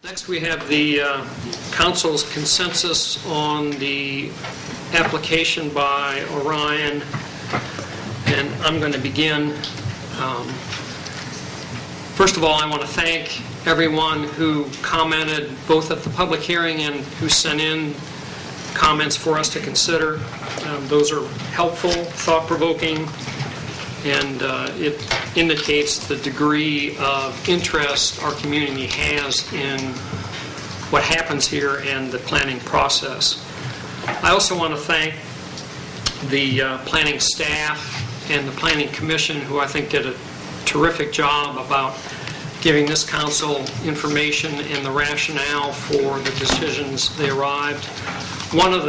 Next, we have the council's consensus on the application by Orion, and I'm going to begin. First of all, I want to thank everyone who commented both at the public hearing and who sent in comments for us to consider. Those are helpful, thought-provoking, and it indicates the degree of interest our community has in what happens here and the planning process. I also want to thank the planning staff and the planning commission, who I think did a terrific job about giving this council information and the rationale for the decisions they arrived. One of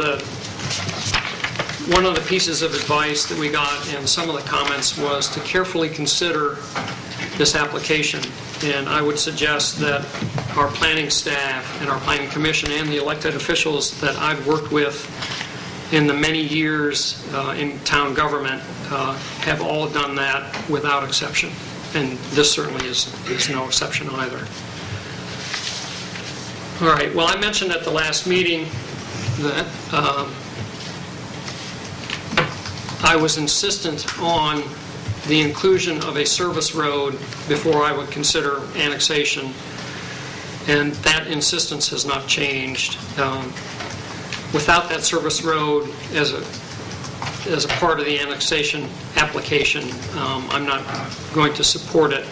the pieces of advice that we got in some of the comments was to carefully consider this application. And I would suggest that our planning staff and our planning commission and the elected officials that I've worked with in the many years in town government have all done that without exception. And this certainly is no exception either. All right, well, I mentioned at the last meeting that I was insistent on the inclusion of a service road before I would consider annexation, and that insistence has not changed. Without that service road as a part of the annexation application, I'm not going to support it.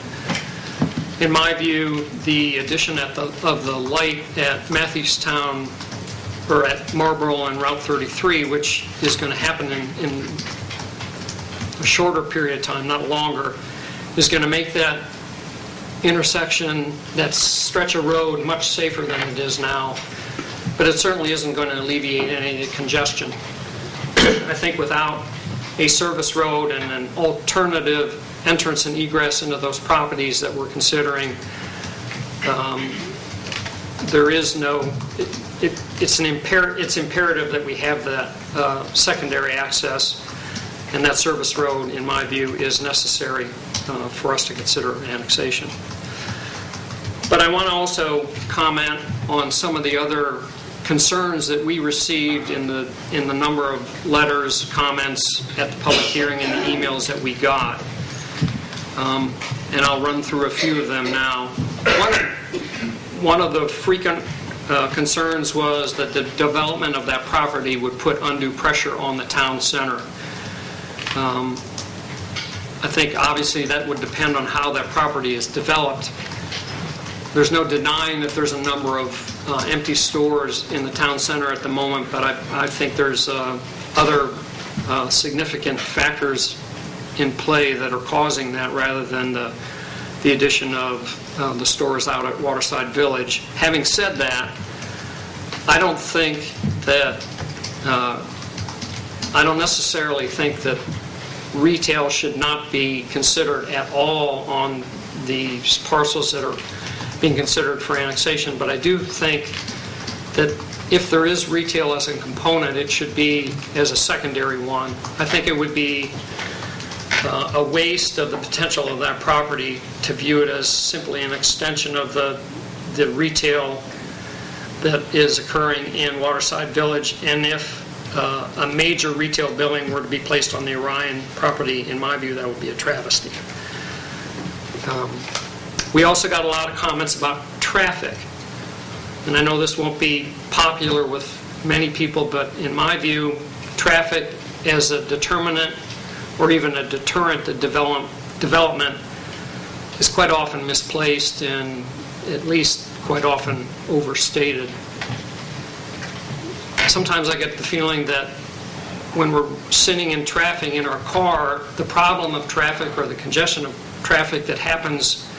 In my view, the addition of the light at Matthewstown, or at Marlboro and Route 33, which is going to happen in a shorter period of time, not longer, is going to make that intersection, that stretch of road, much safer than it is now. But it certainly isn't going to alleviate any of the congestion. I think without a service road and an alternative entrance and egress into those properties that we're considering, there is no, it's imperative that we have that secondary access, and that service road, in my view, is necessary for us to consider annexation. But I want to also comment on some of the other concerns that we received in the number of letters, comments at the public hearing, and the emails that we got. And I'll run through a few of them now. One of the frequent concerns was that the development of that property would put undue pressure on the town center. I think obviously that would depend on how that property is developed. There's no denying that there's a number of empty stores in the town center at the moment, but I think there's other significant factors in play that are causing that, rather than the addition of the stores out at Waterside Village. Having said that, I don't necessarily think that retail should not be considered at all on these parcels that are being considered for annexation, but I do think that if there is retail as a component, it should be as a secondary one. I think it would be a waste of the potential of that property to view it as simply an extension of the retail that is occurring in Waterside Village. And if a major retail building were to be placed on the Orion property, in my view, that would be a travesty. We also got a lot of comments about traffic. And I know this won't be popular with many people, but in my view, traffic as a determinant or even a deterrent to development is quite often misplaced and at least quite often overstated. Sometimes I get the feeling that when we're sitting in traffic in our car, the problem of traffic or the congestion of traffic that happens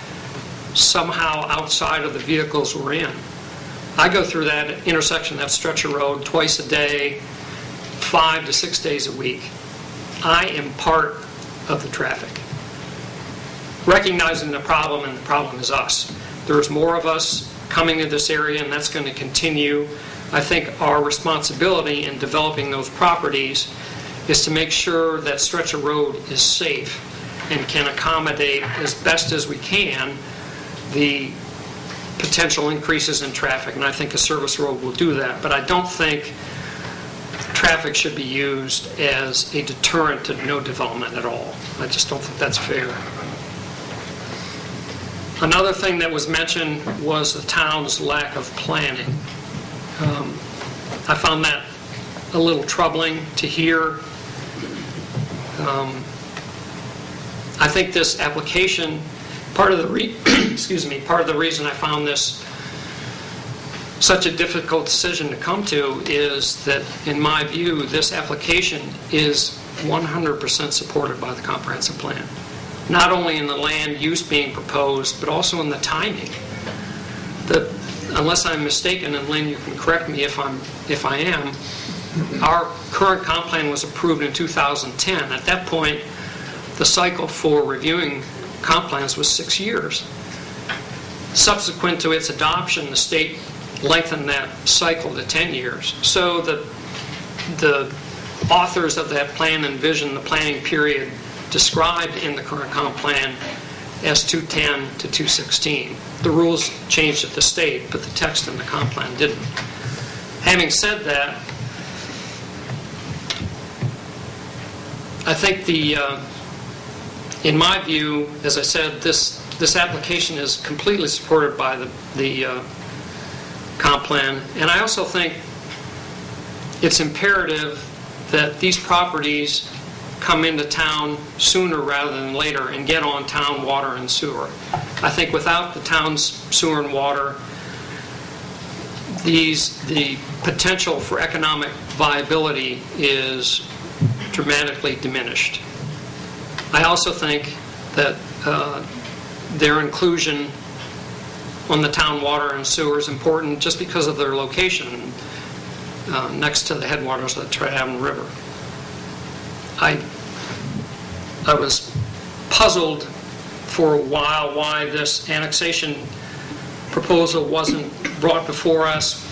somehow outside of the vehicles we're in. I go through that intersection, that stretch of road, twice a day, 5 to 6 days a week. I am part of the traffic. Recognizing the problem, and the problem is us. There's more of us coming to this area, and that's going to continue. I think our responsibility in developing those properties is to make sure that stretch of road is safe and can accommodate as best as we can the potential increases in traffic, and I think a service road will do that. But I don't think traffic should be used as a deterrent to no development at all. I just don't think that's fair. Another thing that was mentioned was the town's lack of planning. I found that a little troubling to hear. I think this application, part of the reason I found this such a difficult decision to come to is that, in my view, this application is 100% supported by the comprehensive plan. Not only in the land use being proposed, but also in the timing. Unless I'm mistaken, and Lynn, you can correct me if I am, our current comp plan was approved in 2010. At that point, the cycle for reviewing comp plans was 6 years. Subsequent to its adoption, the state lengthened that cycle to 10 years. So the authors of that plan envisioned the planning period described in the current comp plan as 210 to 216. The rules changed at the state, but the text in the comp plan didn't. Having said that, I think in my view, as I said, this application is completely supported by the comp plan, and I also think it's imperative that these properties come into town sooner rather than later and get on town water and sewer. I think without the town's sewer and water, the potential for economic viability is dramatically diminished. I also think that their inclusion on the town water and sewer is important just because of their location next to the headwaters of the Trinidad River. I was puzzled for a while why this annexation proposal wasn't brought before us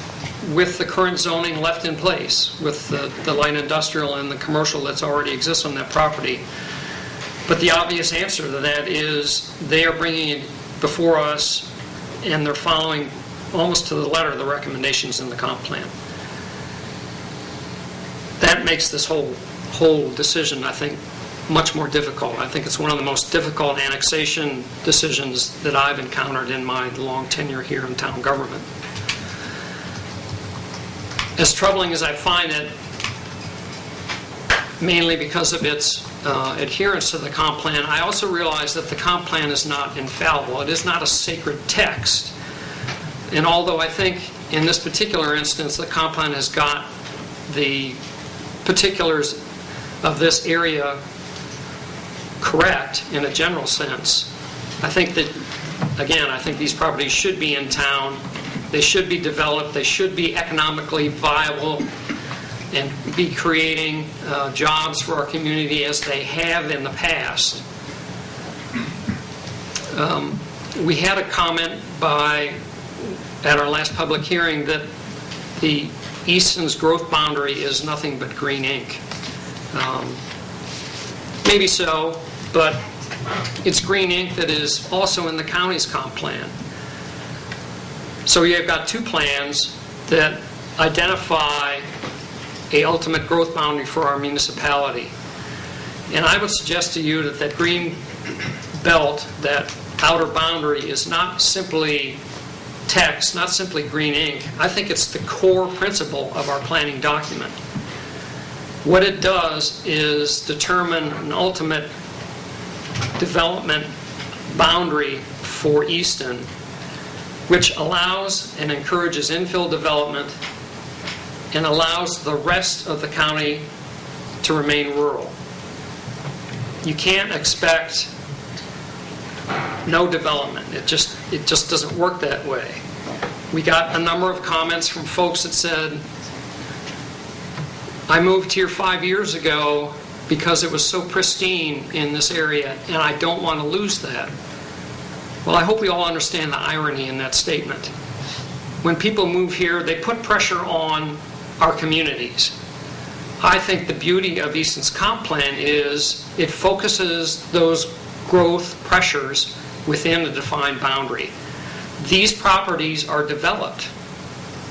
with the current zoning left in place, with the light industrial and the commercial that's already exists on that property. But the obvious answer to that is they are bringing it before us and they're following almost to the letter the recommendations in the comp plan. That makes this whole decision, I think, much more difficult. I think it's one of the most difficult annexation decisions that I've encountered in my long tenure here in town government. As troubling as I find it, mainly because of its adherence to the comp plan, I also realize that the comp plan is not infallible. It is not a sacred text. And although I think in this particular instance the comp plan has got the particulars of this area correct in a general sense, I think that, again, I think these properties should be in town. They should be developed. They should be economically viable and be creating jobs for our community as they have in the past. We had a comment at our last public hearing that the Easton's growth boundary is nothing but green ink. Maybe so, but it's green ink that is also in the county's comp plan. So you've got two plans that identify a ultimate growth boundary for our municipality. And I would suggest to you that that green belt, that outer boundary, is not simply text, not simply green ink. I think it's the core principle of our planning document. What it does is determine an ultimate development boundary for Easton, which allows and encourages infill development and allows the rest of the county to remain rural. You can't expect no development. It just doesn't work that way. We got a number of comments from folks that said, I moved here 5 years ago because it was so pristine in this area and I don't want to lose that. Well, I hope we all understand the irony in that statement. When people move here, they put pressure on our communities. I think the beauty of Easton's comp plan is it focuses those growth pressures within a defined boundary. these properties are developed.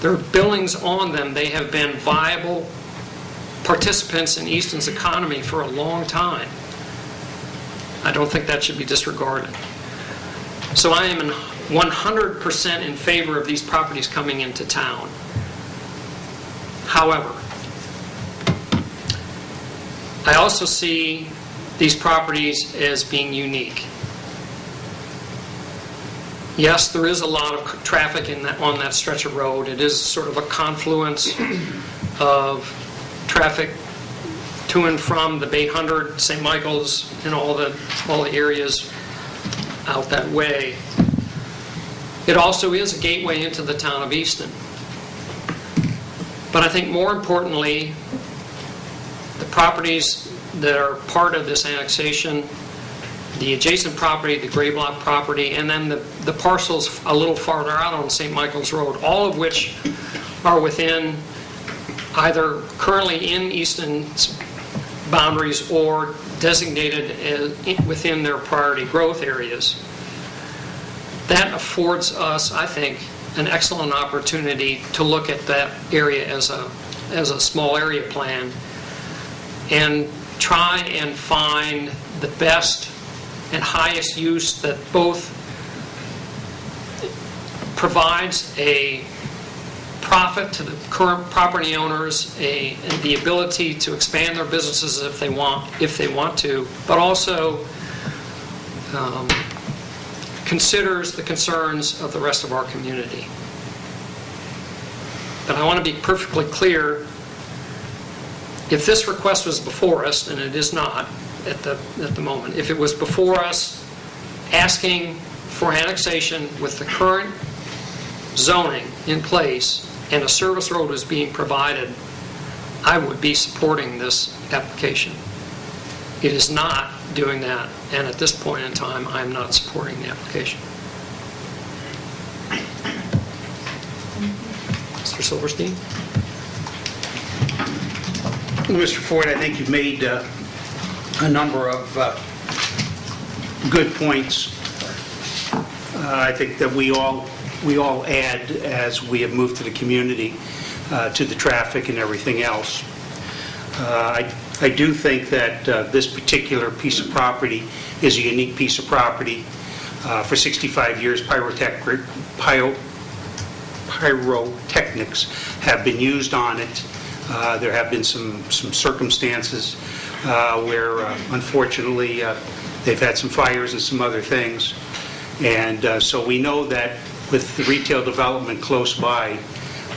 There are buildings on them. They have been viable participants in Easton's economy for a long time. I don't think that should be disregarded. So I am 100% in favor of these properties coming into town. However, I also see these properties as being unique. Yes, there is a lot of traffic on that stretch of road. It is sort of a confluence of traffic to and from the Bay 100, St. Michael's, and all the areas out that way. It also is a gateway into the town of Easton. But I think more importantly, the properties that are part of this annexation, the adjacent property, the gray block property, and then the parcels a little farther out on St. Michael's Road, all of which are within either currently in Easton's boundaries or designated as within their priority growth areas. That affords us, I think, an excellent opportunity to look at that area as a small area plan and try and find the best and highest use that both provides a profit to the current property owners, and the ability to expand their businesses if they want to, but also considers the concerns of the rest of our community. But I want to be perfectly clear, if this request was before us, and it is not at the moment, if it was before us asking for annexation with the current zoning in place and a service road was being provided, I would be supporting this application. It is not doing that, and at this point in time, I'm not supporting the application. Mr. Silverstein? Mr. Ford, I think you've made a number of good points. I think that we all add as we have moved to the community, to the traffic and everything else. I do think that this particular piece of property is a unique piece of property. For 65 years, pyrotechnics have been used on it. There have been some circumstances where, unfortunately, they've had some fires and some other things. And so we know that with the retail development close by,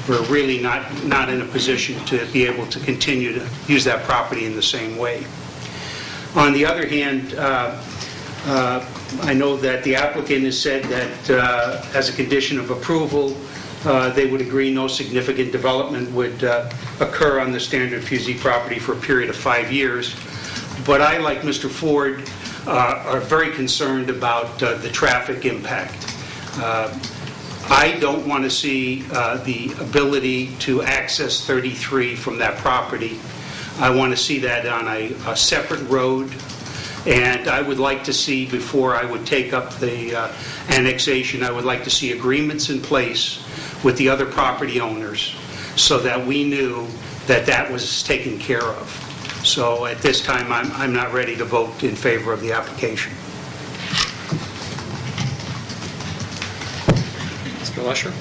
we're really not in a position to be able to continue to use that property in the same way. On the other hand, I know that the applicant has said that as a condition of approval, they would agree no significant development would occur on the Standard Fusee property for a period of 5 years. But I, like Mr. Ford, are very concerned about the traffic impact. I don't want to see the ability to access 33 from that property. I want to see that on a separate road, and I would like to see, before I would take up the annexation, I would like to see agreements in place with the other property owners so that we knew that that was taken care of. So at this time, I'm not ready to vote in favor of the application. Mr. Lesher?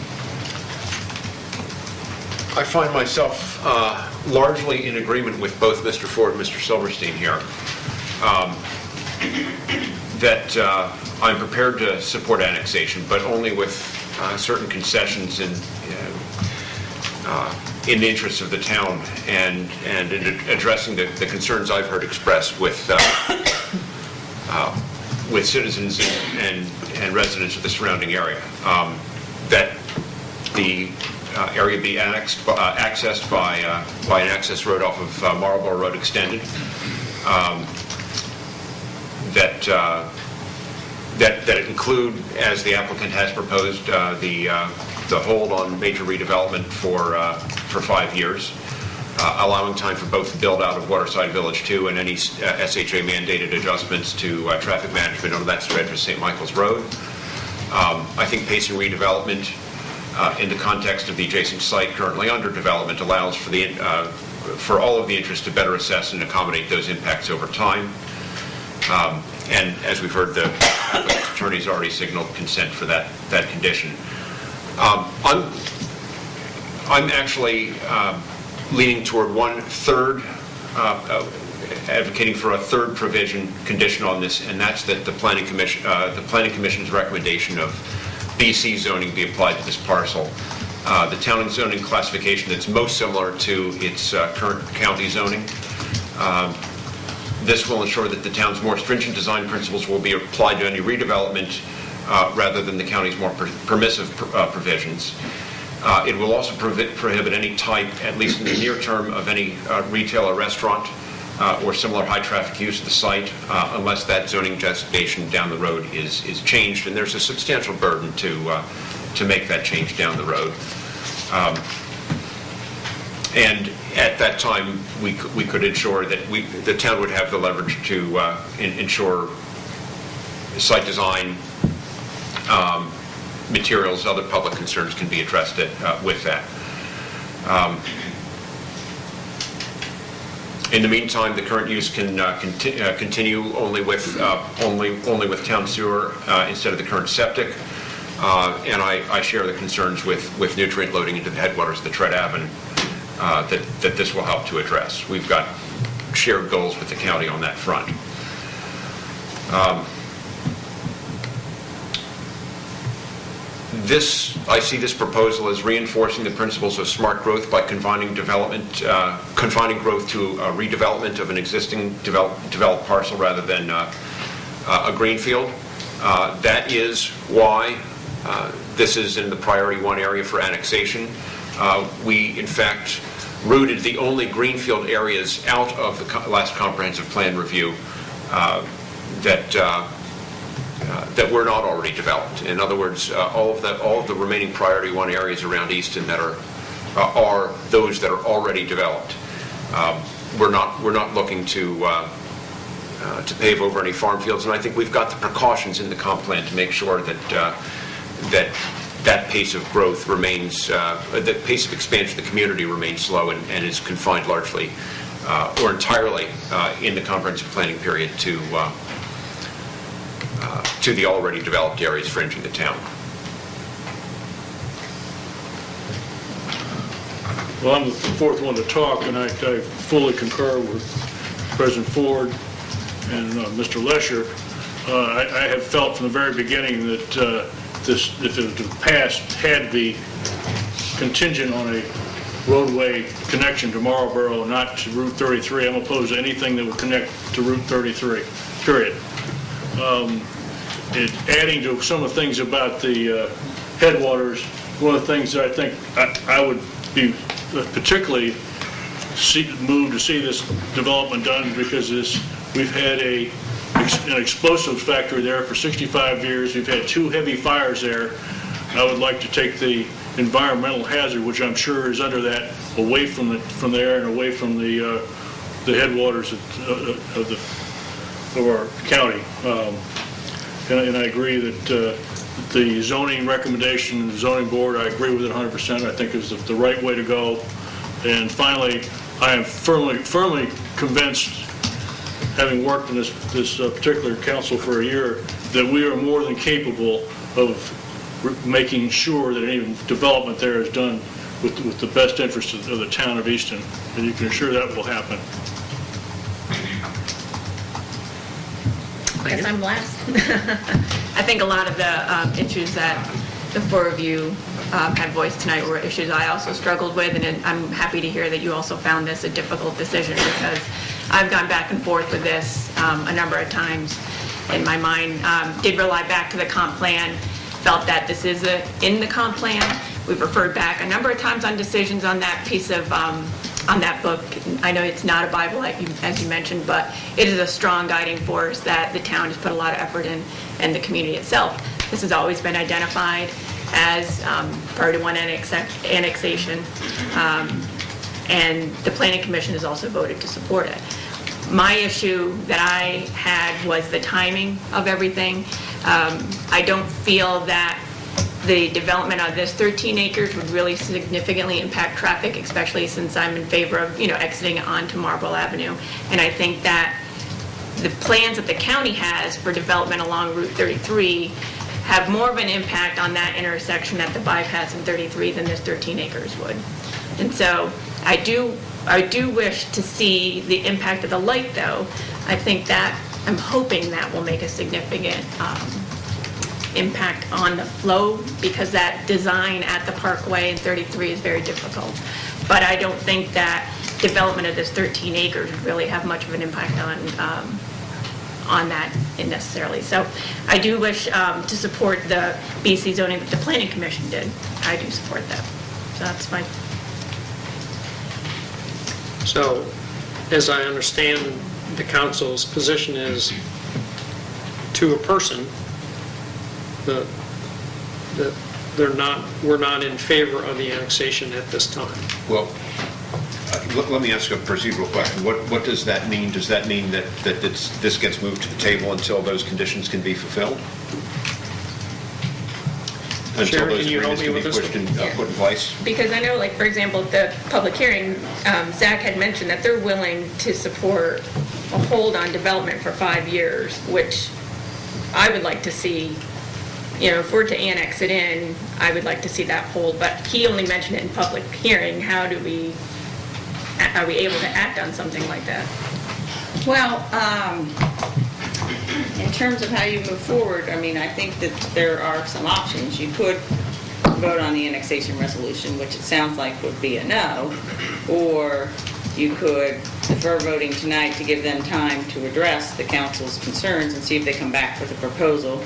I find myself largely in agreement with both Mr. Ford and Mr. Silverstein here. That I'm prepared to support annexation, but only with certain concessions in the interest of the town and in addressing the concerns I've heard expressed with citizens and residents of the surrounding area. That the area be accessed by an access road off of Marlborough Road extended. That it include, as the applicant has proposed, the hold on major redevelopment for 5 years, allowing time for both the build-out of Waterside Village 2 and any SHA-mandated adjustments to traffic management on that stretch of St. Michael's Road. I think pacing redevelopment in the context of the adjacent site currently under development allows for all of the interests to better assess and accommodate those impacts over time. And as we've heard, the attorney's already signaled consent for that condition. I'm actually leaning toward advocating for a third provision condition on this, and that's that the Planning Commission's recommendation of BC zoning be applied to this parcel. The town zoning classification that's most similar to its current county zoning. This will ensure that the town's more stringent design principles will be applied to any redevelopment rather than the county's more permissive provisions. It will also prohibit any type, at least in the near term, of any retail or restaurant or similar high-traffic use of the site unless that zoning designation down the road is changed, and there's a substantial burden to make that change down the road. And at that time, we could ensure that the town would have the leverage to ensure site design, materials, other public concerns can be addressed with that. In the meantime, the current use can continue only with town sewer instead of the current septic. And I share the concerns with nutrient loading into the headwaters of the Tread Avenue that this will help to address. We've got shared goals with the county on that front. I see this proposal as reinforcing the principles of smart growth by confining growth to a redevelopment of an existing developed parcel rather than a greenfield. That is why this is in the priority 1 area for annexation. We, in fact, rooted the only greenfield areas out of the last comprehensive plan review that were not already developed. In other words, all of the remaining priority 1 areas around Easton that are those that are already developed. We're not looking to pave over any farm fields, and I think we've got the precautions in the comp plan to make sure that that pace of growth remains, the pace of expansion of the community remains slow and is confined largely or entirely in the comprehensive planning period to the already developed areas fringing the town. Well, I'm the fourth one to talk, and I fully concur with President Ford and Mr. Lesher. I have felt from the very beginning that this, if it was to pass, had to be contingent on a roadway connection to Marlboro, not to Route 33. I'm opposed to anything that would connect to Route 33, period. Adding to some of the things about the headwaters, one of the things that I think I would be particularly moved to see this development done because we've had an explosives factory there for 65 years. We've had 2 heavy fires there. I would like to take the environmental hazard, which I'm sure is under that, away from there and away from the headwaters of our county. And I agree that the zoning recommendation, the zoning board, I agree with it 100%. I think is the right way to go. And finally, I am firmly convinced, having worked in this particular council for a year, that we are more than capable of making sure that any development there is done with the best interest of the town of Easton. And you can assure that will happen. I guess I'm last. I think a lot of the issues that the 4 of you had voiced tonight were issues I also struggled with, and I'm happy to hear that you also found this a difficult decision because I've gone back and forth with this a number of times in my mind. Did rely back to the comp plan, felt that this is in the comp plan. We've referred back a number of times on decisions on that piece of on that book. I know it's not a Bible, as you mentioned, but it is a strong guiding force that the town has put a lot of effort in, and the community itself. This has always been identified as priority 1 annexation, and the Planning Commission has also voted to support it. My issue that I had was the timing of everything. I don't feel that the development of this 13 acres would really significantly impact traffic, especially since I'm in favor of, exiting onto Marlborough Avenue. And I think that the plans that the county has for development along Route 33 have more of an impact on that intersection at the bypass in 33 than this 13 acres would. And so I do wish to see the impact of the light, though. I'm hoping that will make a significant impact on the flow, because that design at the Parkway in 33 is very difficult. But I don't think that development of this 13 acres would really have much of an impact on that necessarily. So I do wish to support the BC zoning that the Planning Commission did. I do support that. So that's my... So, as I understand, the council's position is, to a person, that we're not in favor of the annexation at this time. Well, let me ask a procedural question. What does that mean? Does that mean that this gets moved to the table until those conditions can be fulfilled? Until Sharon, those can you help agreements me can be with this put in place? Because I know, for example, at the public hearing, Zach had mentioned that they're willing to support a hold on development for 5 years, which I would like to see. If we're to annex it in, I would like to see that hold. But he only mentioned it in public hearing. Are we able to act on something like that? Well, in terms of how you move forward, I think that there are some options. You could vote on the annexation resolution, which it sounds like would be a no, or you could defer voting tonight to give them time to address the council's concerns and see if they come back with a proposal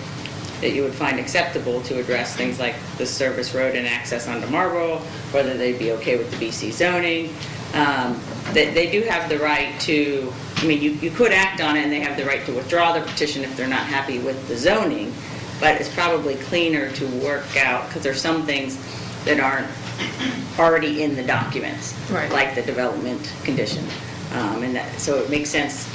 that you would find acceptable to address things like the service road and access onto Marlborough, whether they'd be okay with the BC zoning. They do have the right to, you could act on it, and they have the right to withdraw their petition if they're not happy with the zoning, but it's probably cleaner to work out, because there's some things that aren't already in the documents, Right. like the development condition. So it makes sense,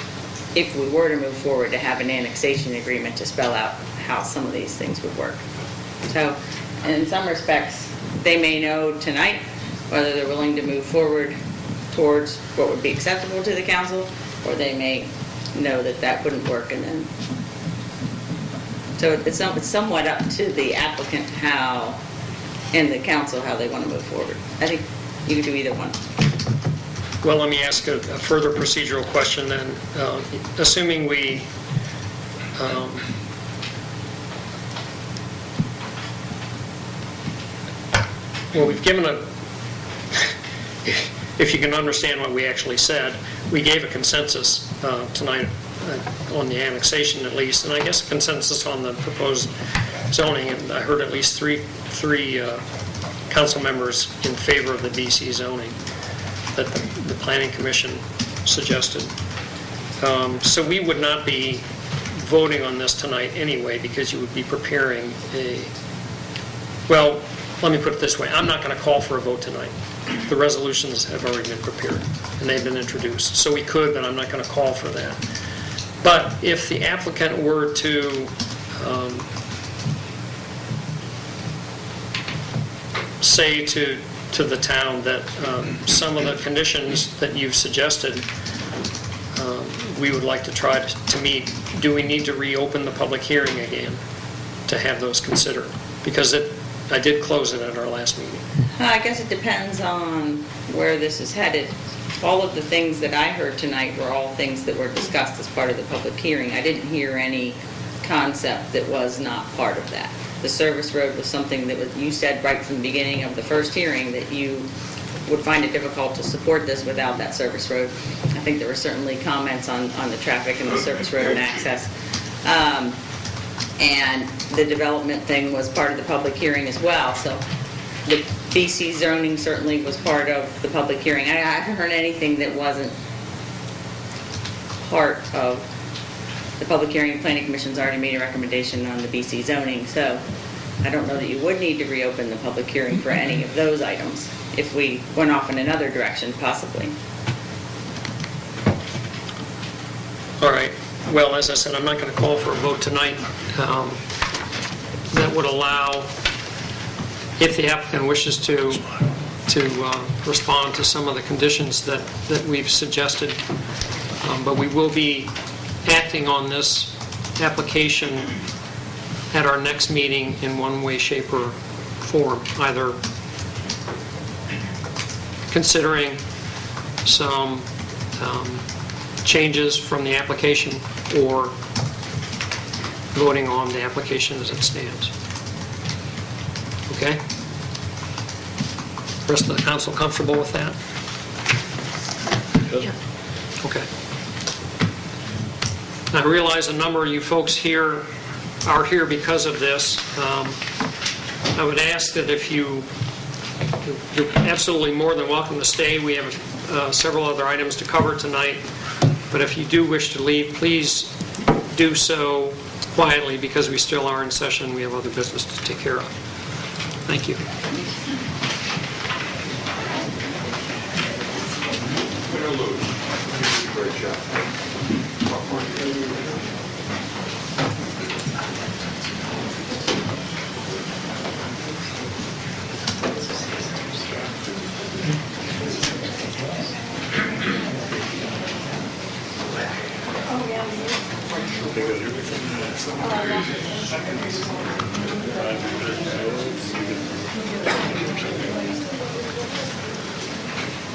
if we were to move forward, to have an annexation agreement to spell out how some of these things would work. So in some respects, they may know tonight whether they're willing to move forward towards what would be acceptable to the council, or they may know that that wouldn't work, and then... So it's somewhat up to the applicant and the council how they want to move forward. I think you could do either one. Well, let me ask a further procedural question then. Assuming we we've given if you can understand what we actually said, we gave a consensus tonight on the annexation at least, and I guess a consensus on the proposed zoning, and I heard at least three council members in favor of the BC zoning that the Planning Commission suggested. So we would not be voting on this tonight anyway, because you would be preparing well, let me put it this way. I'm not going to call for a vote tonight. The resolutions have already been prepared, and they've been introduced. So we could, but I'm not going to call for that. But if the applicant were to say to the town that some of the conditions that you've suggested we would like to try to meet, do we need to reopen the public hearing again to have those considered? Because I did close it at our last meeting. I guess it depends on where this is headed. All of the things that I heard tonight were all things that were discussed as part of the public hearing. I didn't hear any concept that was not part of that. The service road was something that you said right from the beginning of the first hearing that you would find it difficult to support this without that service road. I think there were certainly comments on the traffic and the service road and access. And the development thing was part of the public hearing as well. So the BC zoning certainly was part of the public hearing. I haven't heard anything that wasn't part of the public hearing. Planning Commission's already made a recommendation on the BC zoning, so I don't know that you would need to reopen the public hearing for any of those items if we went off in another direction, possibly. well, as I said, I'm not going to call for a vote tonight. That would allow, if the applicant wishes to respond to some of the conditions that we've suggested. But we will be acting on this application at our next meeting in one way, shape, or form, either considering some changes from the application or voting on the application as it stands. Okay? Rest of the council comfortable with that? Yeah. Okay. I realize a number of you folks here are here because of this. I would ask that if you're absolutely more than welcome to stay. We have several other items to cover tonight, but if you do wish to leave, please do so quietly because we still are in session. We have other business to take care of. Thank you. Great job.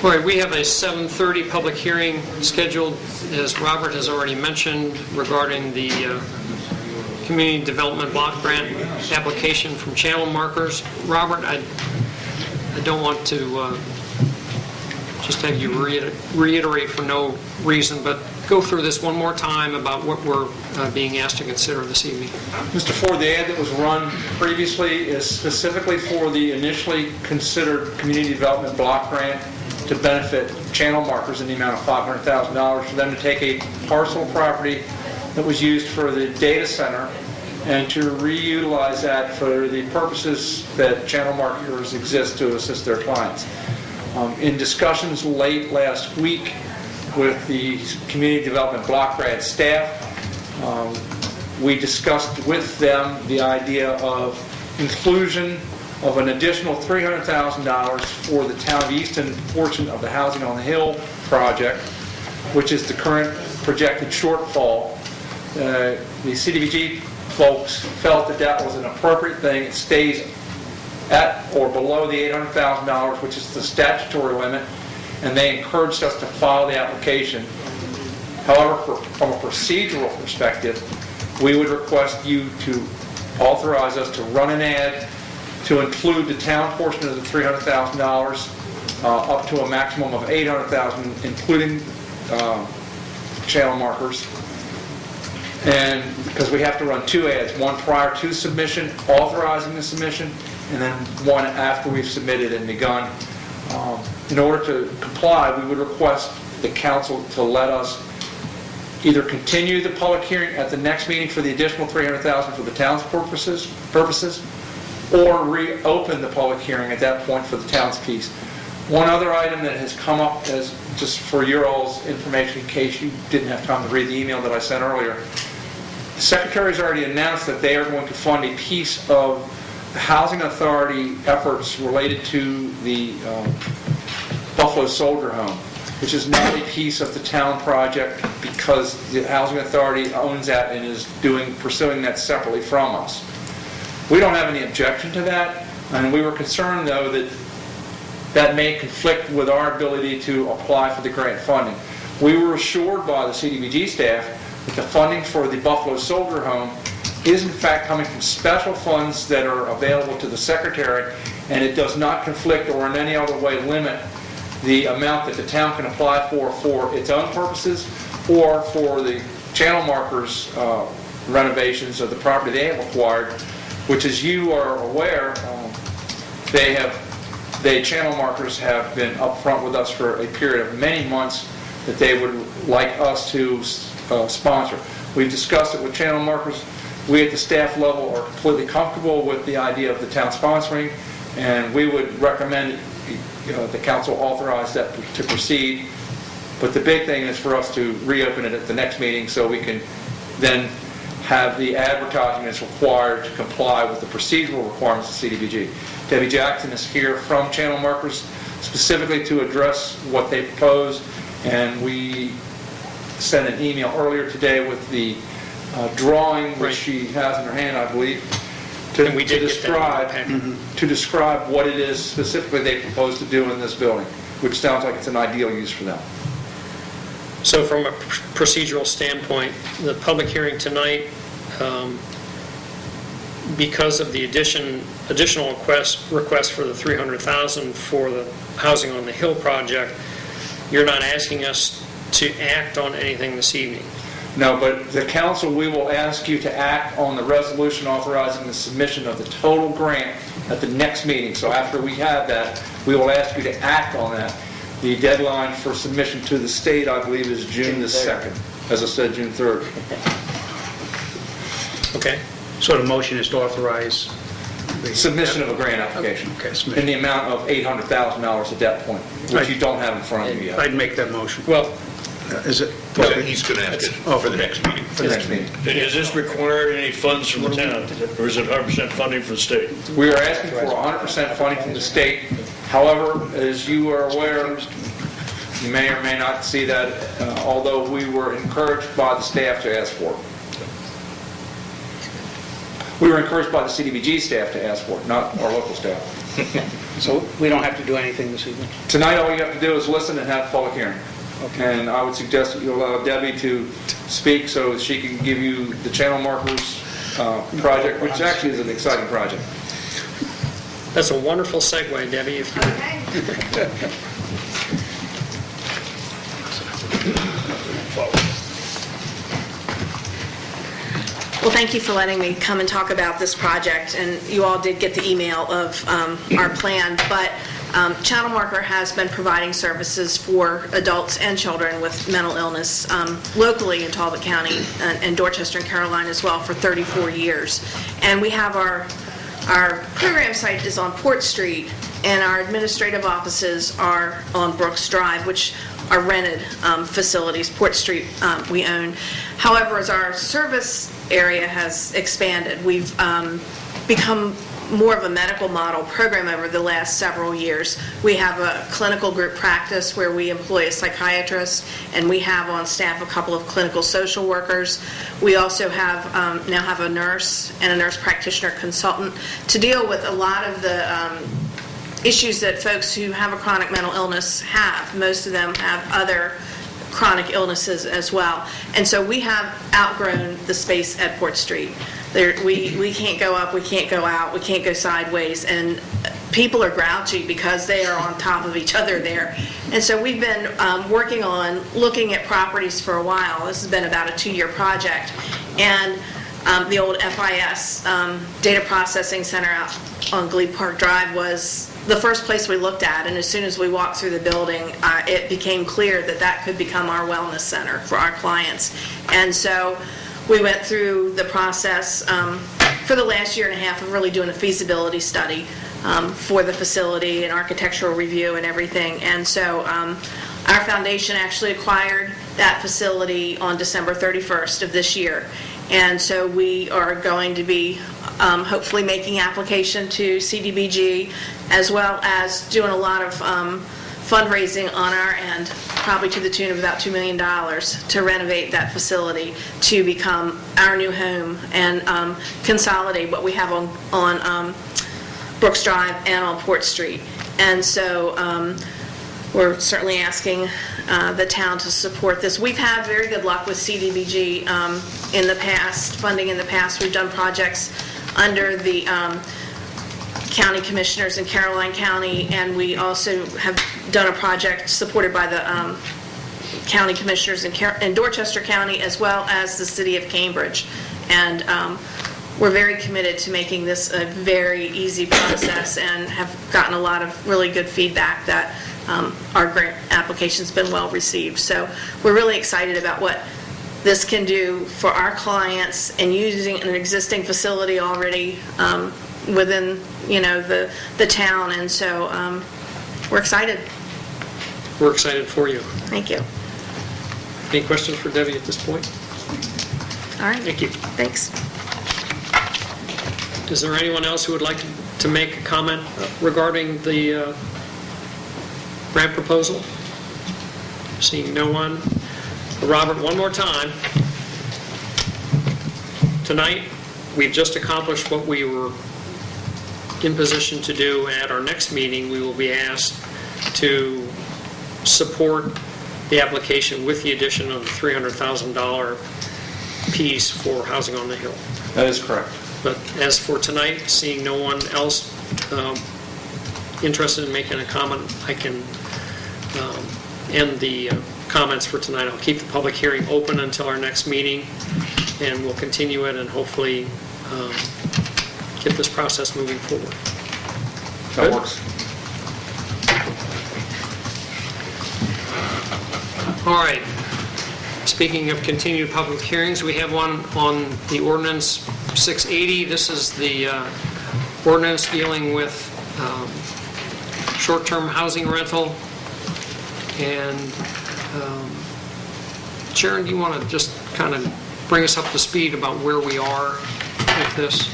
All right, we have a 7:30 public hearing scheduled, as Robert has already mentioned, regarding the Community Development Block Grant application from Channel Markers. Robert, I don't want to just have you reiterate for no reason, but go through this one more time about what we're being asked to consider this evening. Mr. Ford, the ad that was run previously is specifically for the initially considered Community Development Block Grant to benefit Channel Markers in the amount of $500,000 for them to take a parcel of property that was used for the data center and to reutilize that for the purposes that Channel Markers exist to assist their clients. In discussions late last week with the Community Development Block Grant staff, we discussed with them the idea of inclusion of an additional $300,000 for the town of Easton portion of the Housing on the Hill project, which is the current projected shortfall. The CDBG folks felt that that was an appropriate thing. It stays at or below the $800,000, which is the statutory limit, and they encouraged us to file the application. However, from a procedural perspective, we would request you to authorize us to run an ad to include the town portion of the $300,000 up to a maximum of $800,000, including Channel Markers. And because we have to run two ads, one prior to submission, authorizing the submission, and then one after we've submitted and begun. In order to comply, we would request the council to let us either continue the public hearing at the next meeting for the additional $300,000 for the town's purposes, or reopen the public hearing at that point for the town's piece. One other item that has come up, as just for your all's information in case you didn't have time to read the email that I sent earlier, the Secretary has already announced that they are going to fund a piece of the Housing Authority efforts related to the Buffalo Soldier Home, which is not a piece of the town project because the Housing Authority owns that and is pursuing that separately from us. We don't have any objection to that, and we were concerned, though, that that may conflict with our ability to apply for the grant funding. We were assured by the CDBG staff that the funding for the Buffalo Soldier Home is in fact coming from special funds that are available to the Secretary, and it does not conflict or in any other way limit the amount that the town can apply for its own purposes or for the Channel Markers renovations of the property they have acquired, which, as you are aware, Channel Markers have been upfront with us for a period of many months that they would like us to sponsor. We've discussed it with Channel Markers. We at the staff level are completely comfortable with the idea of the town sponsoring, and we would recommend the council authorize that to proceed. But the big thing is for us to reopen it at the next meeting so we can then have the advertising that's required to comply with the procedural requirements of CDBG. Debbie Jackson is here from Channel Markers specifically to address what they propose, and we sent an email earlier today with the drawing, which Right. she has in her hand, I believe, And we did get that in the to describe what it is specifically they propose to do in this building, which sounds like it's an ideal use for them. So from a procedural standpoint, the public hearing tonight, because of the additional request for the $300,000 for the Housing on the Hill project, you're not asking us to act on anything this evening. No, but the council, we will ask you to act on the resolution authorizing the submission of the total grant at the next meeting. So after we have that, we will ask you to act on that. The deadline for submission to the state, I believe, is June the 2nd. As I said, June 3rd. Okay? So the motion is to authorize the... Submission of a grant application. Okay, submission. In the amount of $800,000 at that point, which you don't have in front of you yet. I'd make that motion. Well, Is it? He's going to ask it for the next meeting. For the next meeting. Does this require any funds from the town, or is it 100% funding from the state? We are asking for 100% funding from the state. However, as you are aware, you may or may not see that, although we were encouraged by the staff to ask for it. We were encouraged by the CDBG staff to ask for it, not our local staff. So we don't have to do anything this evening? Tonight, all you have to do is listen and have a public hearing. And I would suggest that you allow Debbie to speak so that she can give you the Channel Markers project, which actually is an exciting project. that's a wonderful segue, Debbie, if you Well, thank you for letting me come and talk about this project, and you all did get the email of our plan, but Channel Marker has been providing services for adults and children with mental illness locally in Talbot County and Dorchester and Caroline as well for 34 years. And we have our program site is on Port Street, and our administrative offices are on Brooks Drive, which are rented facilities. Port Street we own. However, as our service area has expanded, we've become more of a medical model program over the last several years. We have a clinical group practice where we employ a psychiatrist, and we have on staff a couple of clinical social workers. We also have now have a nurse and a nurse practitioner consultant to deal with a lot of the issues that folks who have a chronic mental illness have. Most of them have other chronic illnesses as well. And so we have outgrown the space at Port Street. We can't go up, we can't go out, we can't go sideways, and people are grouchy because they are on top of each other there. And so we've been working on looking at properties for a while. This has been about a 2-year project. And the old FIS data processing center out on Glebe Park Drive was the first place we looked at, and as soon as we walked through the building, it became clear that that could become our wellness center for our clients. And so we went through the process for the last year and a half of really doing a feasibility study for the facility and architectural review and everything. And so our foundation actually acquired that facility on December 31st of this year. And so we are going to be hopefully making application to CDBG, as well as doing a lot of fundraising on our end, probably to the tune of about $2 million to renovate that facility to become our new home and consolidate what we have on Brooks Drive and on Port Street. And so we're certainly asking the town to support this. We've had very good luck with CDBG in the past, funding in the past. We've done projects under the county commissioners in Caroline County, and we also have done a project supported by the county commissioners in Dorchester County, as well as the city of Cambridge. And we're very committed to making this a very easy process and have gotten a lot of really good feedback that our grant application's been well received. So we're really excited about what this can do for our clients, and using an existing facility already within, the town. And so we're excited. We're excited for you. Thank you. Any questions for Debbie at this point? All right. Thank you. Thanks. Is there anyone else who would like to make a comment regarding the grant proposal? Seeing no one. Robert, one more time. Tonight, we've just accomplished what we were in position to do. At our next meeting, we will be asked to support the application with the addition of the $300,000 piece for housing on the Hill. That is correct. But as for tonight, seeing no one else interested in making a comment, I can end the comments for tonight. I'll keep the public hearing open until our next meeting, and we'll continue it and hopefully get this process moving forward. That Good? works. All right. Speaking of continued public hearings, we have one on the ordinance 680. This is the ordinance dealing with short-term housing rental. And Sharon, do you want to just kind of bring us up to speed about where we are with this?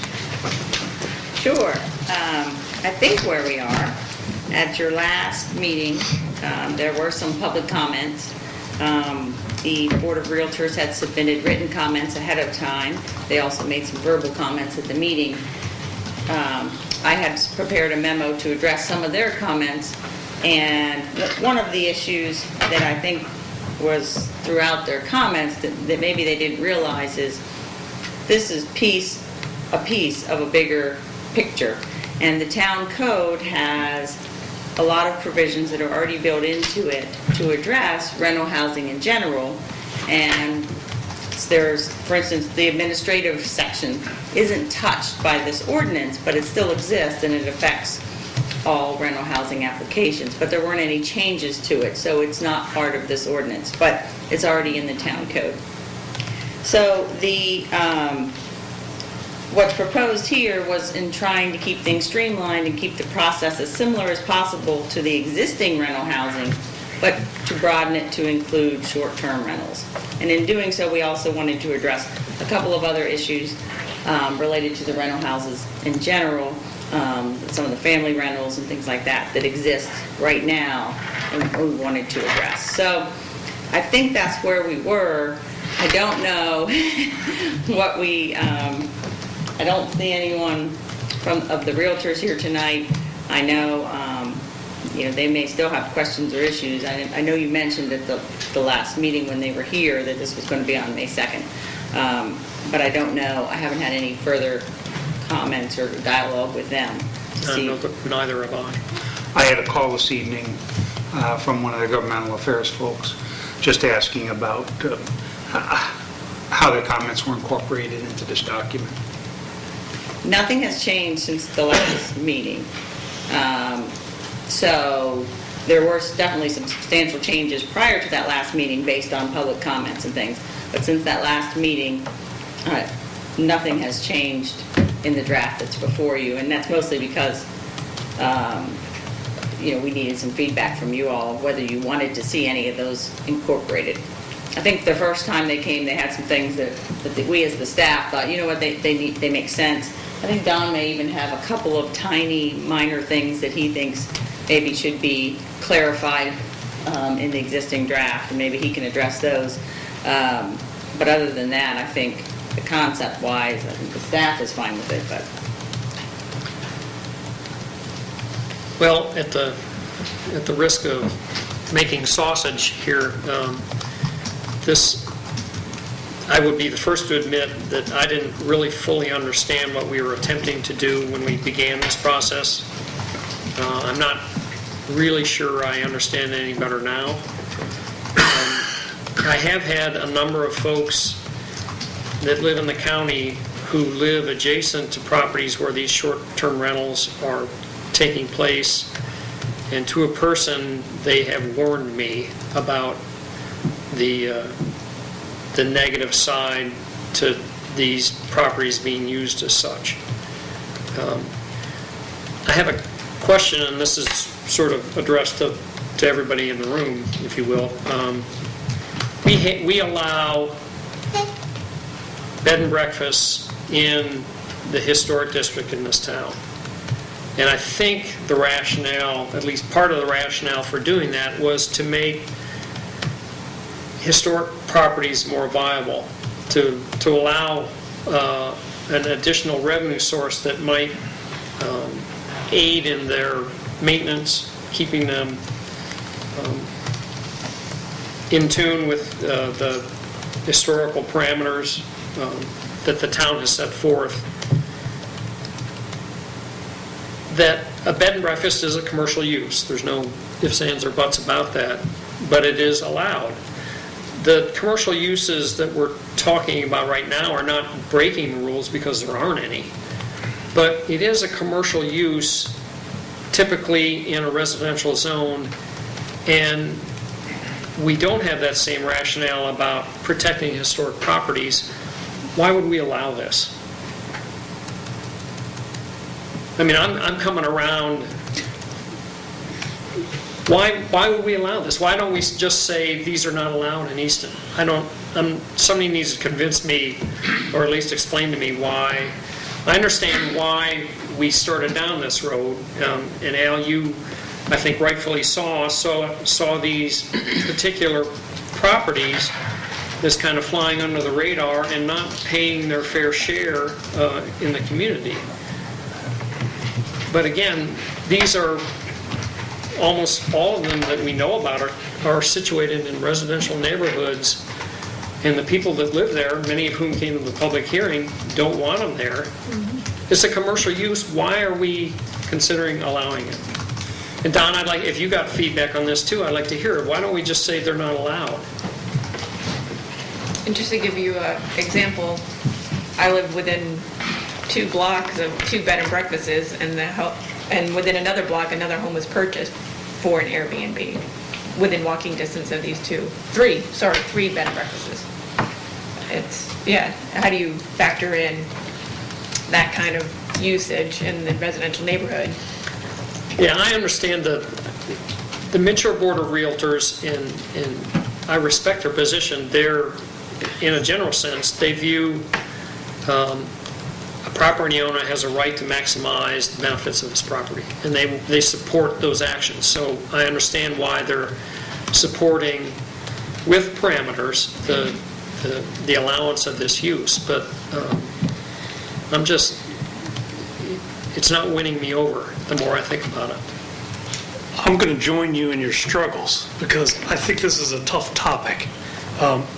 Sure. I think where we are, at your last meeting, there were some public comments. The Board of Realtors had submitted written comments ahead of time. They also made some verbal comments at the meeting. I had prepared a memo to address some of their comments, and one of the issues that I think was throughout their comments that maybe they didn't realize is this is a piece of a bigger picture. And the town code has a lot of provisions that are already built into it to address rental housing in general. And there's, for instance, the administrative section isn't touched by this ordinance, but it still exists and it affects all rental housing applications. But there weren't any changes to it, so it's not part of this ordinance, but it's already in the town code. So the what's proposed here was in trying to keep things streamlined and keep the process as similar as possible to the existing rental housing, but to broaden it to include short-term rentals. And in doing so, we also wanted to address a couple of other issues related to the rental houses in general, some of the family rentals and things like that that exist right now and we wanted to address. So I think that's where we were. I don't know what we... I don't see anyone of the realtors here tonight. I know, they may still have questions or issues. I know you mentioned at the last meeting when they were here that this was going to be on May 2nd. But I don't know. I haven't had any further comments or dialogue with them to see. No, neither have I. I had a call this evening from one of the governmental affairs folks just asking about how their comments were incorporated into this document. Nothing has changed since the last meeting. So there were definitely some substantial changes prior to that last meeting based on public comments and things. But since that last meeting, nothing has changed in the draft that's before you. And that's mostly because, we needed some feedback from you all, whether you wanted to see any of those incorporated. I think the first time they came, they had some things that we as the staff thought, you know what, they make sense. I think Don may even have a couple of tiny, minor things that he thinks maybe should be clarified in the existing draft, and maybe he can address those. But other than that, I think the concept-wise, I think the staff is fine with it. But Well, at the risk of making sausage here, I would be the first to admit that I didn't really fully understand what we were attempting to do when we began this process. I'm not really sure I understand it any better now. I have had a number of folks that live in the county who live adjacent to properties where these short-term rentals are taking place, and to a person, they have warned me about the negative side to these properties being used as such. I have a question, and this is sort of addressed to everybody in the room, if you will. We allow bed and breakfasts in the historic district in this town. And I think the rationale, at least part of the rationale for doing that, was to make historic properties more viable, to allow an additional revenue source that might aid in their maintenance, keeping them in tune with the historical parameters that the town has set forth. That a bed and breakfast is a commercial use. There's no ifs, ands, or buts about that, but it is allowed. The commercial uses that we're talking about right now are not breaking the rules because there aren't any, but it is a commercial use typically in a residential zone, and we don't have that same rationale about protecting historic properties. Why would we allow this? I mean, I'm coming around. Why would we allow this? Why don't we just say these are not allowed in Easton? Somebody needs to convince me, or at least explain to me why. I understand why we started down this road, and Al, you, I think, rightfully saw these particular properties as kind of flying under the radar and not paying their fair share in the community. But again, these are, almost all of them that we know about are situated in residential neighborhoods, and the people that live there, many of whom came to the public hearing, don't want them there. It's a commercial use. Why are we considering allowing it? And Don, if you got feedback on this too, I'd like to hear it. Why don't we just say they're not allowed? And just to give you an example, I live within 2 blocks of 2 bed and breakfasts, and within another block, another home was purchased for an Airbnb within walking distance of these 3 bed and breakfasts. How do you factor in that kind of usage in the residential neighborhood? Yeah, I understand the Mitchell Board of Realtors, and I respect their position. They're, in a general sense, they view a property owner has a right to maximize the benefits of his property, and they support those actions. So I understand why they're supporting, with parameters, the allowance of this use. But it's not winning me over the more I think about it. I'm going to join you in your struggles because I think this is a tough topic.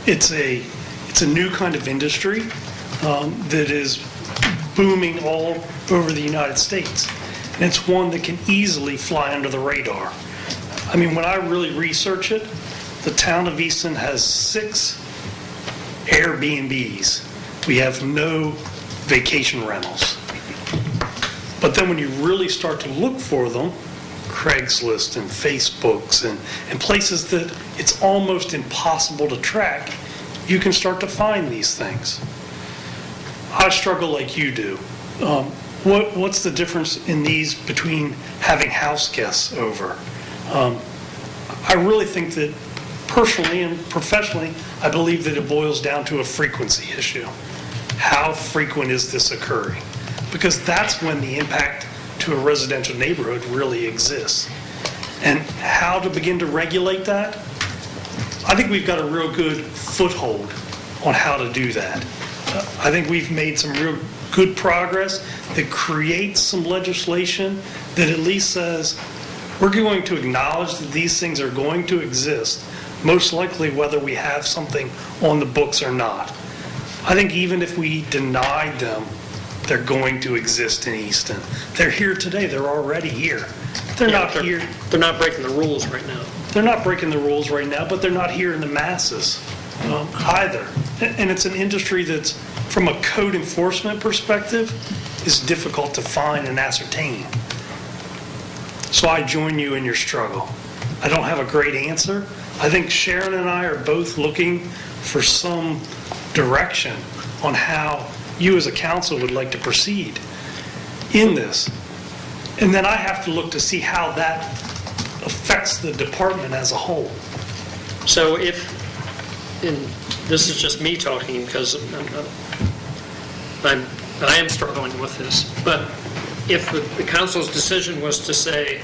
It's a new kind of industry that is booming all over the United States, and it's one that can easily fly under the radar. I mean, when I really research it, the town of Easton has 6 Airbnbs. We have no vacation rentals. But then when you really start to look for them, Craigslist and Facebooks and places that it's almost impossible to track, you can start to find these things. I struggle like you do. What's the difference in these between having house guests over? I really think that personally and professionally, I believe that it boils down to a frequency issue. How frequent is this occurring? Because that's when the impact to a residential neighborhood really exists. And how to begin to regulate that? I think we've got a real good foothold on how to do that. I think we've made some real good progress that creates some legislation that at least says we're going to acknowledge that these things are going to exist, most likely whether we have something on the books or not. I think even if we denied them, they're going to exist in Easton. They're here today. They're already here. They're not here. They're not breaking the rules right now. They're not breaking the rules right now, but they're not here in the masses either. And it's an industry that's, from a code enforcement perspective, is difficult to find and ascertain. So I join you in your struggle. I don't have a great answer. I think Sharon and I are both looking for some direction on how you as a council would like to proceed in this. And then I have to look to see how that affects the department as a whole. So and this is just me talking because I am struggling with this. But if the council's decision was to say,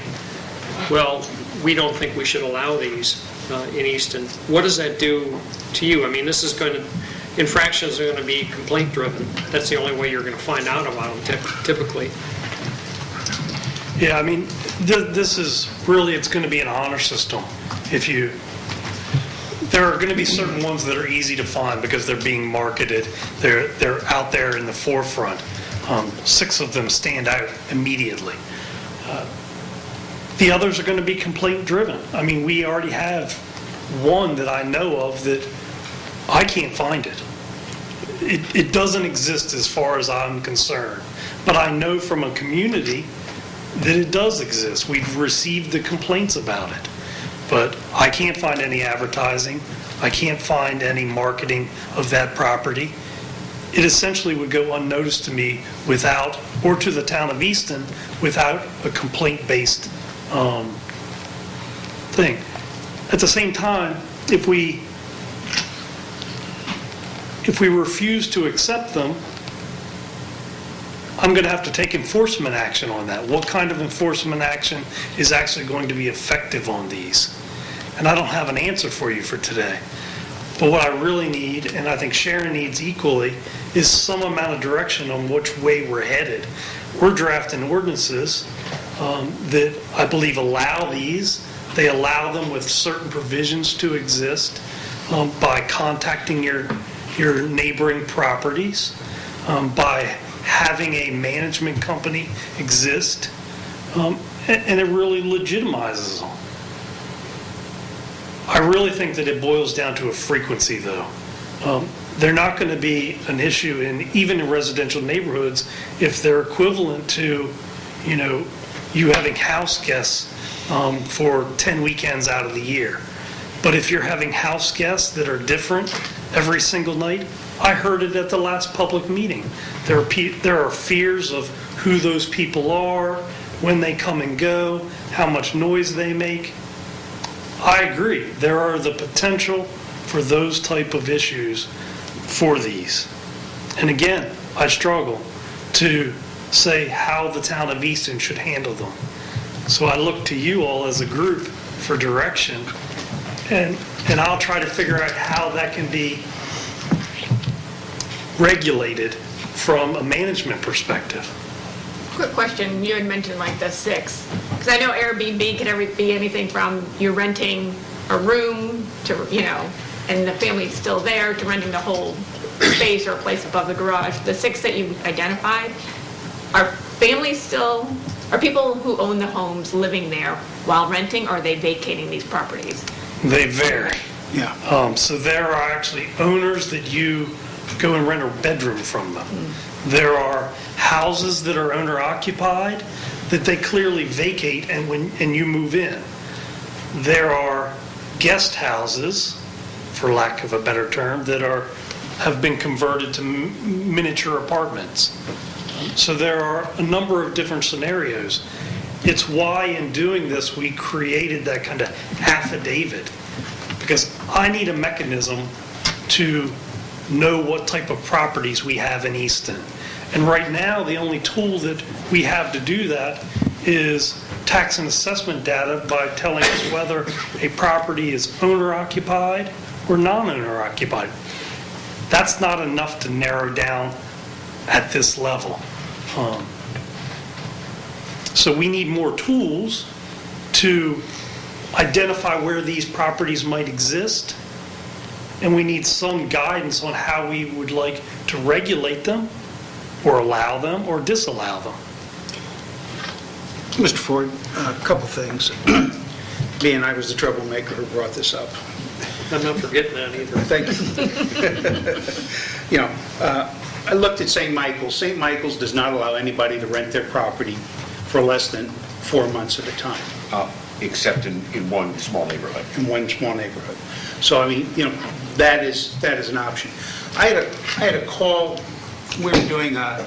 well, we don't think we should allow these in Easton, what does that do to you? I mean, this is going to, infractions are going to be complaint driven. That's the only way you're going to find out about them typically. Yeah, I mean, this is really, it's going to be an honor system. There are going to be certain ones that are easy to find because they're being marketed. They're out there in the forefront. 6 of them stand out immediately. The others are going to be complaint driven. I mean, we already have one that I know of that I can't find it. It doesn't exist as far as I'm concerned. But I know from a community that it does exist. We've received the complaints about it. But I can't find any advertising. I can't find any marketing of that property. It essentially would go unnoticed to me without, or to the town of Easton, without a complaint-based thing. At the same time, if we refuse to accept them, I'm going to have to take enforcement action on that. What kind of enforcement action is actually going to be effective on these? And I don't have an answer for you for today. But what I really need, and I think Sharon needs equally, is some amount of direction on which way we're headed. We're drafting ordinances that I believe allow these. They allow them with certain provisions to exist by contacting your neighboring properties, by having a management company exist, and it really legitimizes them. I really think that it boils down to a frequency, though. They're not going to be an issue even in residential neighborhoods if they're equivalent to, you having house guests for 10 weekends out of the year. But if you're having house guests that are different every single night, I heard it at the last public meeting. There are fears of who those people are, when they come and go, how much noise they make. I agree. There are the potential for those type of issues for these. And again, I struggle to say how the town of Easton should handle them. So I look to you all as a group for direction, and I'll try to figure out how that can be regulated from a management perspective. Quick question, you had mentioned like the 6, because I know Airbnb could be anything from you're renting a room to, and the family's still there, to renting the whole space or a place above the garage. The 6 that you identified, are people who own the homes living there while renting, or are they vacating these properties? They vary. Yeah. So there are actually owners that you go and rent a bedroom from them. There are houses that are owner-occupied that they clearly vacate and you move in. There are guest houses, for lack of a better term, that have been converted to miniature apartments. So there are a number of different scenarios. It's why in doing this we created that kind of affidavit, because I need a mechanism to know what type of properties we have in Easton. And right now, the only tool that we have to do that is tax and assessment data by telling us whether a property is owner-occupied or non-owner-occupied. That's not enough to narrow down at this level. So we need more tools to identify where these properties might exist, and we need some guidance on how we would like to regulate them, or allow them, or disallow them. Mr. Ford, a couple things. Being I was the troublemaker who brought this up. I'm not forgetting that either. Thank you. I looked at St. Michael's. St. Michael's does not allow anybody to rent their property for less than 4 months at a time. Except in one small neighborhood. In one small neighborhood. So, I mean, that is an option. I had a call. We were doing a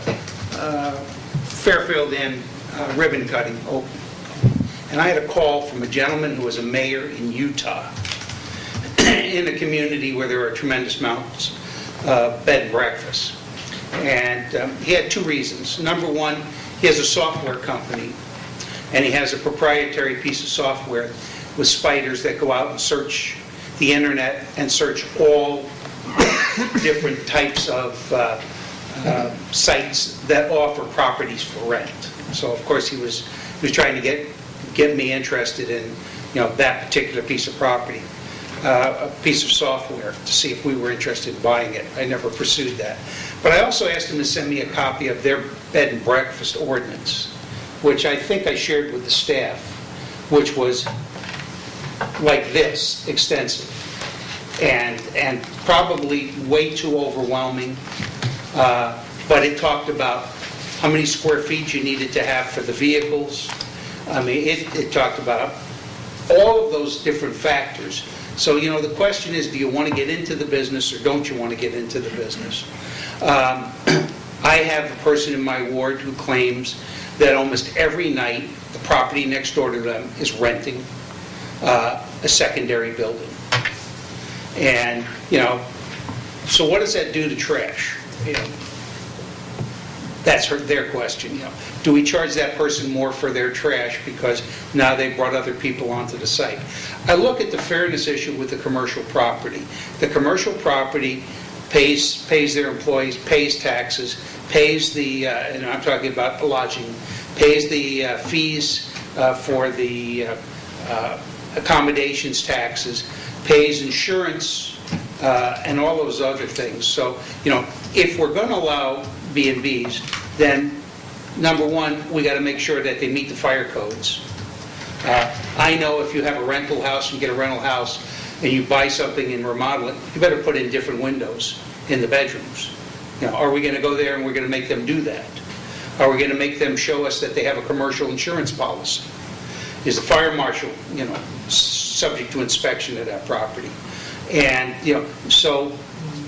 Fairfield Inn ribbon cutting open. And I had a call from a gentleman who was a mayor in Utah, in a community where there are tremendous amounts of bed and breakfasts. And he had two reasons. Number one, he has a software company, and he has a proprietary piece of software with spiders that go out and search the internet and search all different types of sites that offer properties for rent. So of course he was trying to get me interested in, that particular piece of property, a piece of software, to see if we were interested in buying it. I never pursued that. But I also asked him to send me a copy of their bed and breakfast ordinance, which I think I shared with the staff, which was like this, extensive, and probably way too overwhelming. But it talked about how many square feet you needed to have for the vehicles. I mean, it talked about all of those different factors. So, the question is, do you want to get into the business or don't you want to get into the business? I have a person in my ward who claims that almost every night the property next door to them is renting a secondary building. And, so what does that do to trash? That's their question. Do we charge that person more for their trash because now they brought other people onto the site? I look at the fairness issue with the commercial property. The commercial property pays their employees, pays taxes, pays the, and I'm talking about lodging, pays the fees for the accommodations taxes, pays insurance, and all those other things. So, if we're going to allow B&Bs, then number one, we got to make sure that they meet the fire codes. I know if you have a rental house, you get a rental house, and you buy something and remodel it, you better put in different windows in the bedrooms. Are we going to go there and we're going to make them do that? Are we going to make them show us that they have a commercial insurance policy? Is the fire marshal, subject to inspection of that property? And, so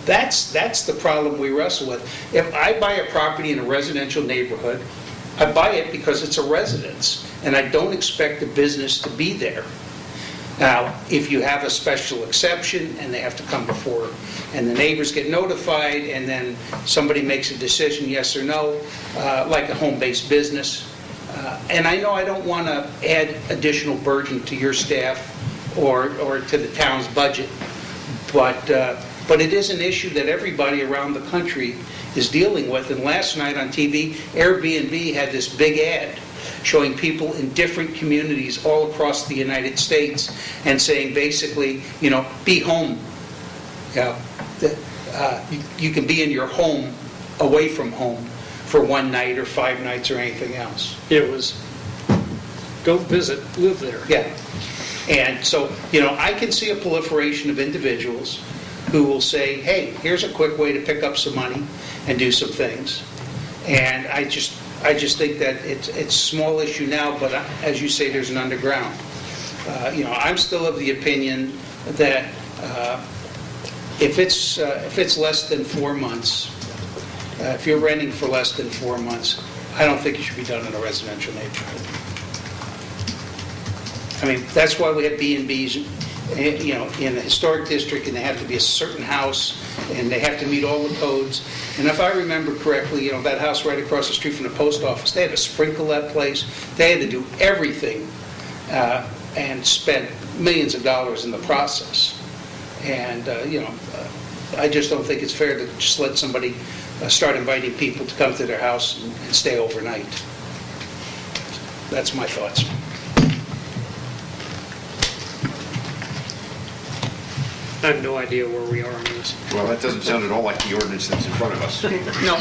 that's the problem we wrestle with. If I buy a property in a residential neighborhood, I buy it because it's a residence, and I don't expect the business to be there. Now, if you have a special exception, and they have to come before, and the neighbors get notified, and then somebody makes a decision, yes or no, like a home-based business. And I know I don't want to add additional burden to your staff or to the town's budget, but it is an issue that everybody around the country is dealing with. And last night on TV, Airbnb had this big ad showing people in different communities all across the United States and saying basically, be home. You can be in your home, away from home, for one night or 5 nights or anything else. It was, don't visit, live there. Yeah. And so, I can see a proliferation of individuals who will say, hey, here's a quick way to pick up some money and do some things. And I just think that it's a small issue now, but as you say, there's an underground. I'm still of the opinion that if it's less than 4 months, if you're renting for less than 4 months, I don't think it should be done in a residential neighborhood. I mean, that's why we have B&Bs, in the historic district, and they have to be a certain house, and they have to meet all the codes. And if I remember correctly, that house right across the street from the post office, they had to sprinkle that place. They had to do everything and spent millions of dollars in the process. And, I just don't think it's fair to just let somebody start inviting people to come to their house and stay overnight. That's my thoughts. I have no idea where we are on this. Well, that doesn't sound at all like the ordinance that's in front of us. No.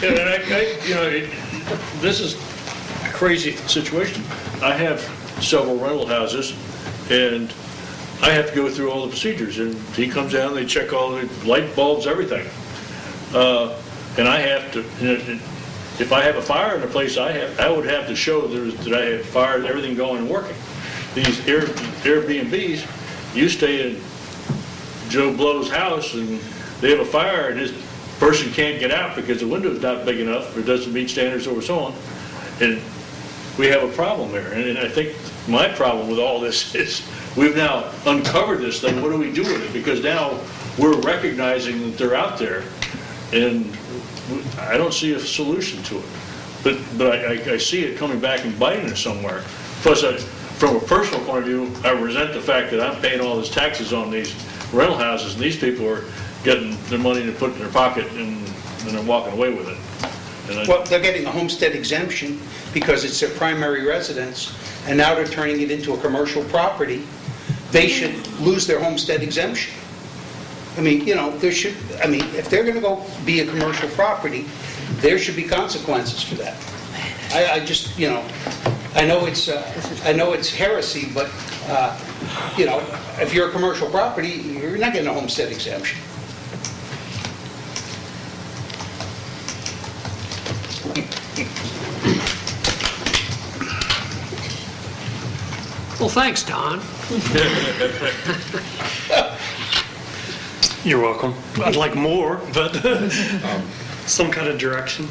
And this is a crazy situation. I have several rental houses, and I have to go through all the procedures. And he comes down, they check all the light bulbs, everything. And I have to, if I have a fire in the place I would have to show that I have fire and everything going and working. These Airbnbs, you stay in Joe Blow's house and they have a fire and his person can't get out because the window's not big enough or doesn't meet standards or so on. And we have a problem there. And I think my problem with all this is we've now uncovered this thing. What do we do with it? Because now we're recognizing that they're out there. And I don't see a solution to it. But I see it coming back and biting us somewhere. Plus, from a personal point of view, I resent the fact that I'm paying all these taxes on these rental houses, and these people are getting their money to put in their pocket, and they're walking away with it. Well, they're getting a homestead exemption because it's their primary residence, and now they're turning it into a commercial property. They should lose their homestead exemption. I mean, if they're going to go be a commercial property, there should be consequences for that. I just, I know it's heresy, but, if you're a commercial property, you're not getting a homestead exemption. Well, thanks, Don. You're welcome. I'd like more, but some kind of direction.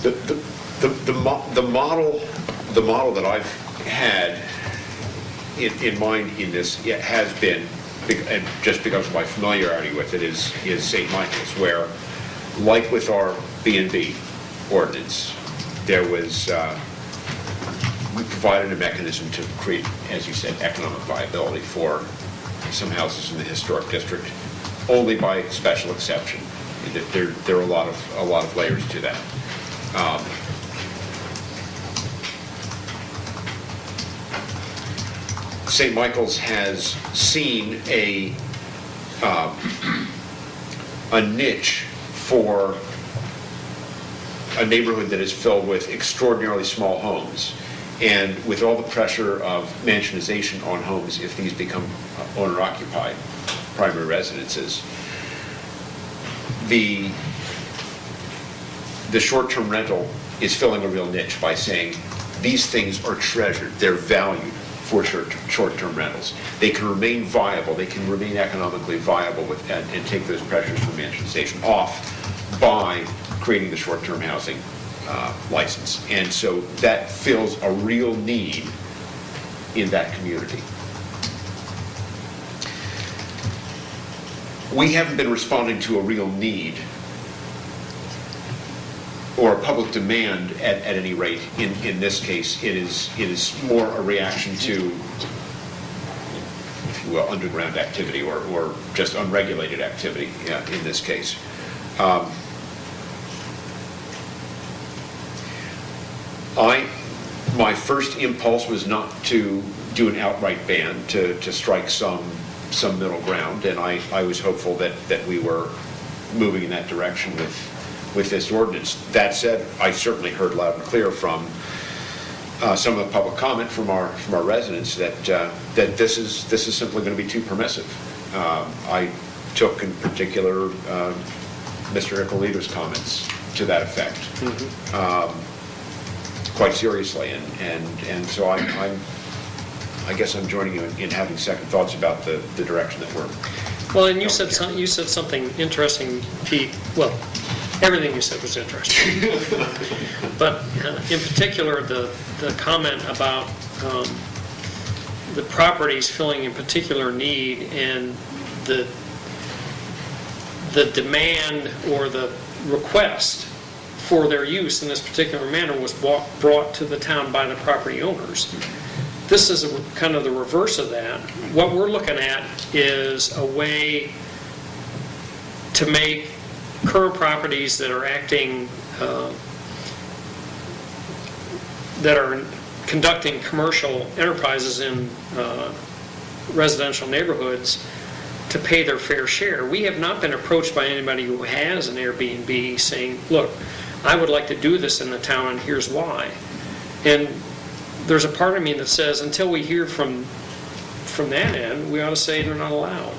The model that I've had in mind in this has been, and just because of my familiarity with it, is St. Michael's, where, like with our B&B ordinance, there was, we provided a mechanism to create, as you said, economic viability for some houses in the historic district, only by special exception. There are a lot of layers to that. St. Michael's has seen a niche for a neighborhood that is filled with extraordinarily small homes. And with all the pressure of mansionization on homes, if these become owner-occupied primary residences, the short-term rental is filling a real niche by saying these things are treasured, they're valued for short-term rentals. They can remain viable, they can remain economically viable and take those pressures from mansionization off by creating the short-term housing license. And so that fills a real need in that community. We haven't been responding to a real need or a public demand at any rate. In this case, it is more a reaction to, if you will, underground activity or just unregulated activity in this case. My first impulse was not to do an outright ban, to strike some middle ground, and I was hopeful that we were moving in that direction with this ordinance. That said, I certainly heard loud and clear from some of the public comment from our residents that this is simply going to be too permissive. I took in particular Mr. Ippolito's comments to that effect. Mm-hmm. Quite seriously, and so I guess I'm joining you in having second thoughts about the direction that we're. Well, and you said something interesting, Pete. Well, everything you said was interesting, but in particular the comment about the properties filling a particular need and the demand or the request for their use in this particular manner was brought to the town by the property owners. This is kind of the reverse of that. What we're looking at is a way to make current properties that are acting, that are conducting commercial enterprises in residential neighborhoods to pay their fair share. We have not been approached by anybody who has an Airbnb saying, look, I would like to do this in the town and here's why. And there's a part of me that says until we hear from that end, we ought to say they're not allowed.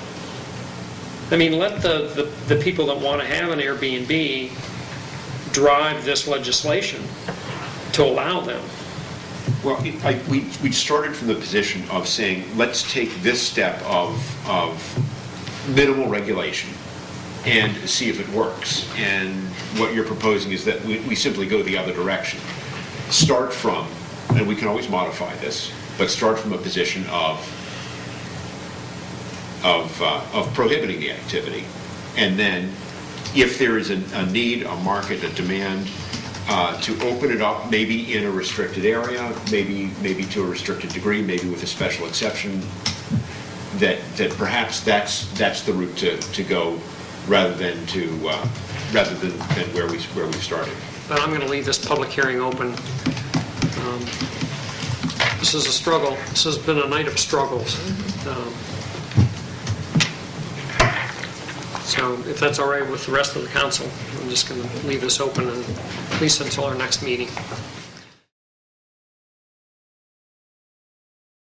I mean, let the people that want to have an Airbnb drive this legislation to allow them. Well, we started from the position of saying, let's take this step of minimal regulation and see if it works. And what you're proposing is that we simply go the other direction. Start from, and we can always modify this, but start from a position of prohibiting the activity And then, if there is a need, a market, a demand, to open it up, maybe in a restricted area, maybe to a restricted degree, maybe with a special exception, that perhaps that's the route to go rather than where we started. But I'm going to leave this public hearing open. This is a struggle. This has been a night of struggles. So if that's all right with the rest of the council, I'm just going to leave this open, and at least until our next meeting.